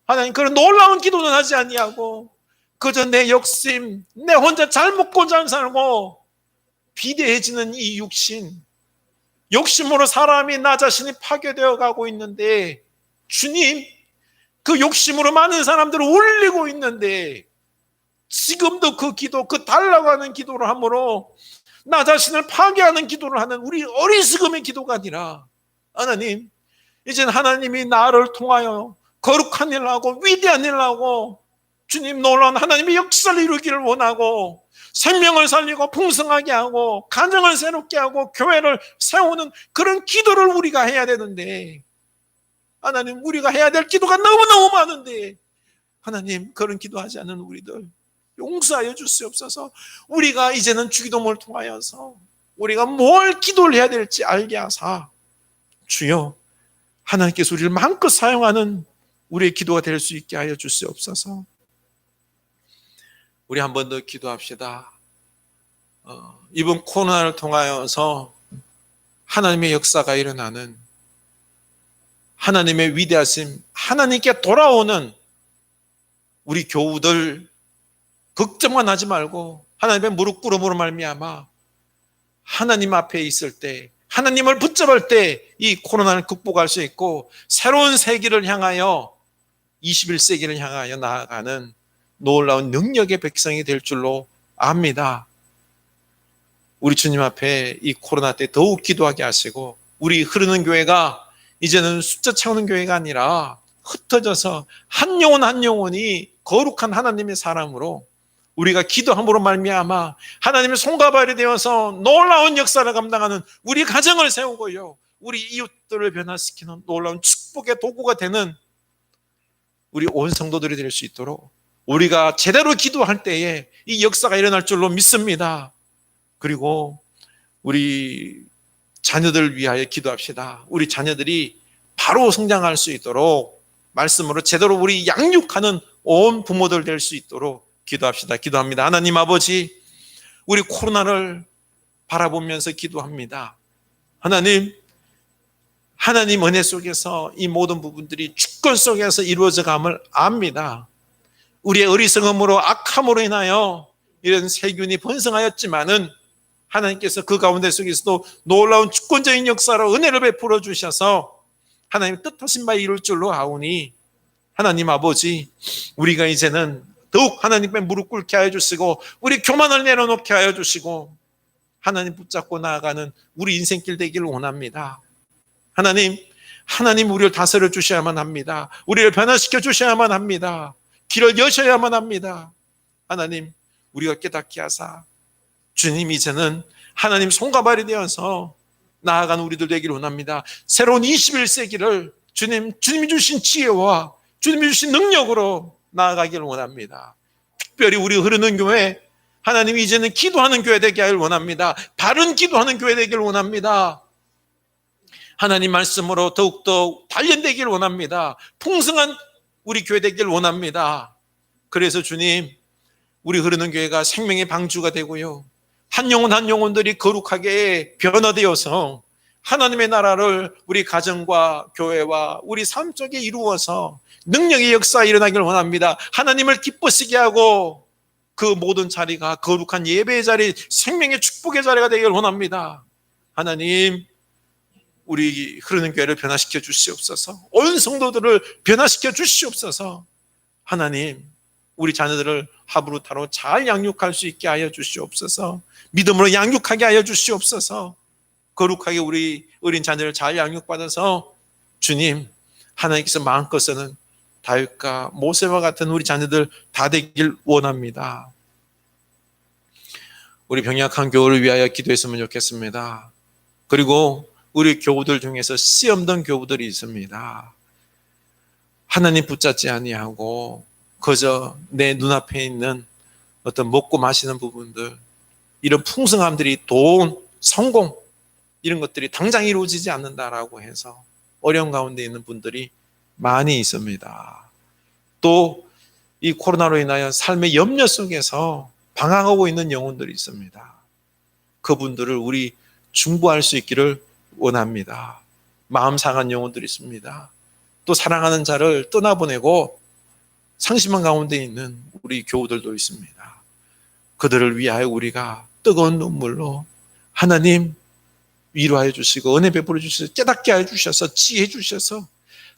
하나님, 그런 놀라운 기도는 하지 아니하고 그저 내 욕심, 내 혼자 잘 먹고 잘 살고 비대해지는 이 육신, 욕심으로 사람이, 나 자신이 파괴되어 가고 있는데, 주님, 그 욕심으로 많은 사람들을 울리고 있는데, 지금도 그 기도, 그 달라고 하는 기도를 함으로 나 자신을 파괴하는 기도를 하는 우리 어리석음의 기도가 아니라, 하나님, 이제는 하나님이 나를 통하여 거룩한 일을 하고 위대한 일을 하고 주님, 놀라운 하나님의 역사를 이루기를 원하고 생명을 살리고 풍성하게 하고 가정을 새롭게 하고 교회를 세우는 그런 기도를 우리가 해야 되는데, 하나님, 우리가 해야 될 기도가 너무너무 많은데 하나님, 그런 기도하지 않는 우리들 용서하여 주시옵소서. 우리가 이제는 주기도문을 통하여서 우리가 뭘 기도를 해야 될지 알게 하사, 주여, 하나님께서 우리를 마음껏 사용하는 우리의 기도가 될 수 있게 하여 주시옵소서. 우리 한 번 더 기도합시다. 이번 코로나를 통하여서 하나님의 역사가 일어나는, 하나님의 위대하심, 하나님께 돌아오는 우리 교우들, 걱정만 하지 말고 하나님의 무릎 꿇음으로 말미암아 하나님 앞에 있을 때, 하나님을 붙잡을 때 이 코로나를 극복할 수 있고 새로운 세기를 향하여, 21세기를 향하여 나아가는 놀라운 능력의 백성이 될 줄로 압니다. 우리 주님 앞에 이 코로나 때 더욱 기도하게 하시고, 우리 흐르는 교회가 이제는 숫자 채우는 교회가 아니라 흩어져서 한 영혼 한 영혼이 거룩한 하나님의 사람으로 우리가 기도함으로 말미암아 하나님의 손과 발이 되어서 놀라운 역사를 감당하는 우리 가정을 세우고요, 우리 이웃들을 변화시키는 놀라운 축복의 도구가 되는 우리 온 성도들이 될 수 있도록 우리가 제대로 기도할 때에 이 역사가 일어날 줄로 믿습니다. 그리고 우리 자녀들을 위하여 기도합시다. 우리 자녀들이 바로 성장할 수 있도록 말씀으로 제대로 우리 양육하는 온 부모들 될 수 있도록 기도합시다. 기도합니다. 하나님 아버지, 우리 코로나를 바라보면서 기도합니다. 하나님 은혜 속에서 이 모든 부분들이 주권 속에서 이루어져 감을 압니다. 우리의 어리석음으로, 악함으로 인하여 이런 세균이 번성하였지만은 하나님께서 그 가운데 속에서도 놀라운 주권적인 역사로 은혜를 베풀어 주셔서 하나님 뜻하신 바 이룰 줄로 아오니, 하나님 아버지, 우리가 이제는 더욱 하나님께 무릎 꿇게 하여 주시고 우리 교만을 내려놓게 하여 주시고 하나님 붙잡고 나아가는 우리 인생길 되기를 원합니다. 하나님 우리를 다스려 주셔야만 합니다. 우리를 변화시켜 주셔야만 합니다. 길을 여셔야만 합니다. 하나님, 우리가 깨닫게 하사 주님, 이제는 하나님 손과 발이 되어서 나아가는 우리들 되기를 원합니다. 새로운 21세기를 주님이 주신 지혜와 주님이 주신 능력으로 나아가기를 원합니다. 특별히 우리 흐르는 교회, 하나님 이제는 기도하는 교회 되게 하길 원합니다. 바른 기도하는 교회 되기를 원합니다. 하나님 말씀으로 더욱더 단련되기를 원합니다. 풍성한 우리 교회 되기를 원합니다. 그래서 주님, 우리 흐르는 교회가 생명의 방주가 되고요, 한 영혼 한 영혼들이 거룩하게 변화되어서 하나님의 나라를 우리 가정과 교회와 우리 삶 속에 이루어서 능력의 역사가 일어나기를 원합니다. 하나님을 기쁘시게 하고 그 모든 자리가 거룩한 예배의 자리, 생명의 축복의 자리가 되기를 원합니다. 하나님, 우리 흐르는 교회를 변화시켜 주시옵소서. 온 성도들을 변화시켜 주시옵소서. 하나님, 우리 자녀들을 하브루타로 잘 양육할 수 있게 하여 주시옵소서. 믿음으로 양육하게 하여 주시옵소서. 거룩하게 우리 어린 자녀를 잘 양육받아서 주님, 하나님께서 마음껏서는 다윗과 모세와 같은 우리 자녀들 다 되길 원합니다. 우리 병약한 교우를 위하여 기도했으면 좋겠습니다. 그리고 우리 교우들 중에서 씨 없는 교우들이 있습니다. 하나님 붙잡지 아니하고 그저 내 눈앞에 있는 어떤 먹고 마시는 부분들, 이런 풍성함들이 돈, 성공, 이런 것들이 당장 이루어지지 않는다라고 해서 어려운 가운데 있는 분들이 많이 있습니다. 또 이 코로나로 인하여 삶의 염려 속에서 방황하고 있는 영혼들이 있습니다. 그분들을 우리 중보할 수 있기를 원합니다. 마음 상한 영혼들이 있습니다. 또 사랑하는 자를 떠나보내고 상심한 가운데 있는 우리 교우들도 있습니다. 그들을 위하여 우리가 뜨거운 눈물로 하나님 위로하여 주시고 은혜 베풀어 주셔서 깨닫게 하여 주셔서 지혜 주셔서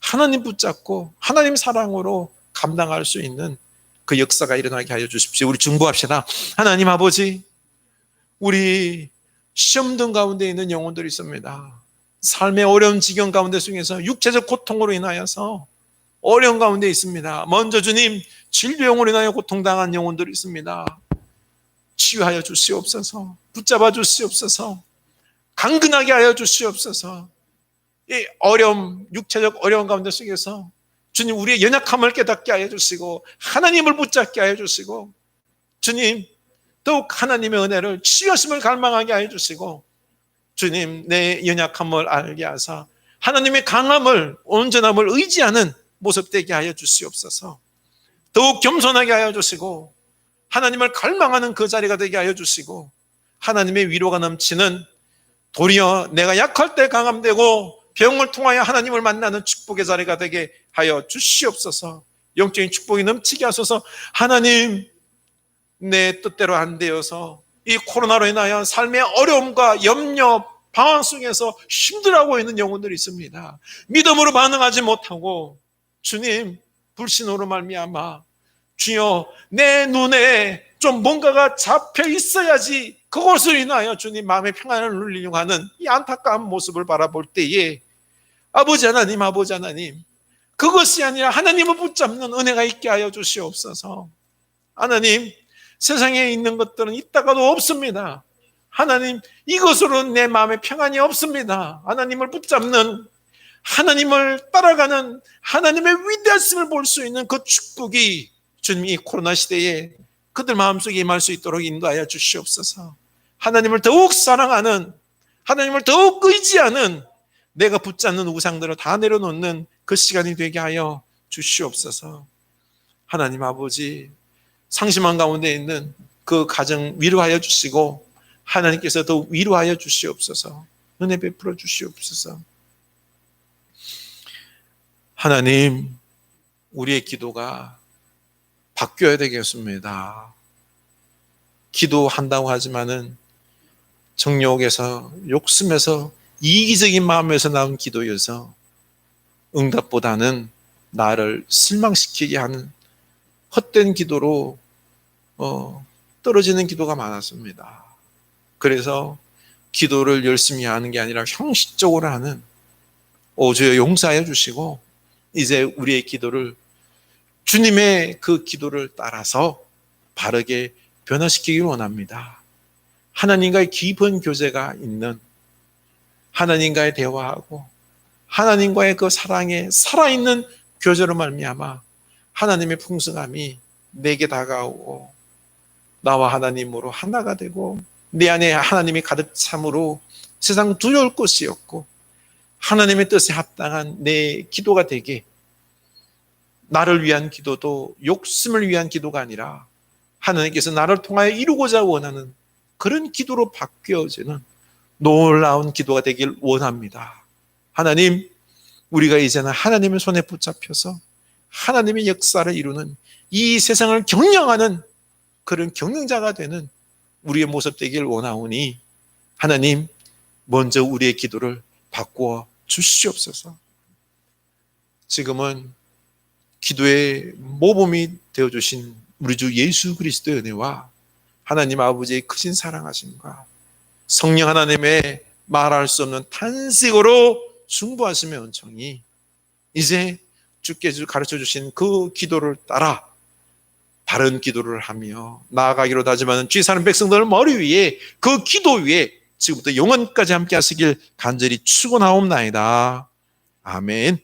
하나님 붙잡고 하나님 사랑으로 감당할 수 있는 그 역사가 일어나게 하여 주십시오. 우리 중보합시다. 하나님 아버지, 우리 시험등 가운데 있는 영혼들이 있습니다. 삶의 어려운 지경 가운데 속에서 육체적 고통으로 인하여서 어려운 가운데 있습니다. 먼저 주님, 질병으로 인하여 고통당한 영혼들이 있습니다. 치유하여 주시옵소서. 붙잡아 주시옵소서. 강건하게 하여 주시옵소서. 이 어려움, 육체적 어려운 가운데 속에서 주님, 우리의 연약함을 깨닫게 하여 주시고 하나님을 붙잡게 하여 주시고 주님, 더욱 하나님의 은혜를, 치유하심을 갈망하게 하여 주시고 주님, 내 연약함을 알게 하사 하나님의 강함을, 온전함을 의지하는 모습 되게 하여 주시옵소서. 더욱 겸손하게 하여 주시고 하나님을 갈망하는 그 자리가 되게 하여 주시고 하나님의 위로가 넘치는, 도리어 내가 약할 때 강함되고 병을 통하여 하나님을 만나는 축복의 자리가 되게 하여 주시옵소서. 영적인 축복이 넘치게 하소서. 하나님, 내 뜻대로 안 되어서 이 코로나로 인하여 삶의 어려움과 염려, 방황 속에서 힘들어하고 있는 영혼들이 있습니다. 믿음으로 반응하지 못하고 주님, 불신으로 말미암아 주여, 내 눈에 좀 뭔가가 잡혀 있어야지 그것을 인하여 주님 마음의 평안을 누리려고 하는 이 안타까운 모습을 바라볼 때에 아버지 하나님, 아버지 하나님, 그것이 아니라 하나님을 붙잡는 은혜가 있게 하여 주시옵소서. 하나님, 세상에 있는 것들은 있다가도 없습니다. 하나님, 이것으로는 내 마음에 평안이 없습니다. 하나님을 붙잡는, 하나님을 따라가는 하나님의 위대하심을 볼 수 있는 그 축복이 주님, 이 코로나 시대에 그들 마음속에 임할 수 있도록 인도하여 주시옵소서. 하나님을 더욱 사랑하는, 하나님을 더욱 의지하는, 내가 붙잡는 우상들을 다 내려놓는 그 시간이 되게 하여 주시옵소서. 하나님 아버지, 상심한 가운데 있는 그 가정 위로하여 주시고 하나님께서 더 위로하여 주시옵소서. 은혜 베풀어 주시옵소서. 하나님, 우리의 기도가 바뀌어야 되겠습니다. 기도한다고 하지만은 정욕에서, 욕심에서, 이기적인 마음에서 나온 기도여서 응답보다는 나를 실망시키게 하는 헛된 기도로 떨어지는 기도가 많았습니다. 그래서 기도를 열심히 하는 게 아니라 형식적으로 하는, 주여 용서하여 주시고 이제 우리의 기도를 주님의 그 기도를 따라서 바르게 변화시키길 원합니다. 하나님과의 깊은 교제가 있는, 하나님과의 대화하고 하나님과의 그 사랑에 살아있는 교제로 말미암아 하나님의 풍성함이 내게 다가오고 나와 하나님으로 하나가 되고 내 안에 하나님이 가득 참으로 세상 두려울 것이 없고 하나님의 뜻에 합당한 내 기도가 되게, 나를 위한 기도도 욕심을 위한 기도가 아니라 하나님께서 나를 통하여 이루고자 원하는 그런 기도로 바뀌어지는 놀라운 기도가 되길 원합니다. 하나님, 우리가 이제는 하나님의 손에 붙잡혀서 하나님의 역사를 이루는, 이 세상을 경영하는 그런 경영자가 되는 우리의 모습 되길 원하오니 하나님, 먼저 우리의 기도를 바꾸어 주시옵소서. 지금은 기도의 모범이 되어주신 우리 주 예수 그리스도의 은혜와 하나님 아버지의 크신 사랑하심과 성령 하나님의 말할 수 없는 탄식으로 중보하심의 은총이 이제 주께서 가르쳐 주신 그 기도를 따라 바른 기도를 하며 나아가기로 다짐하는 죄 사는 백성들 머리 위에, 그 기도 위에 지금부터 영원까지 함께 하시길 간절히 축원하옵나이다. 아멘.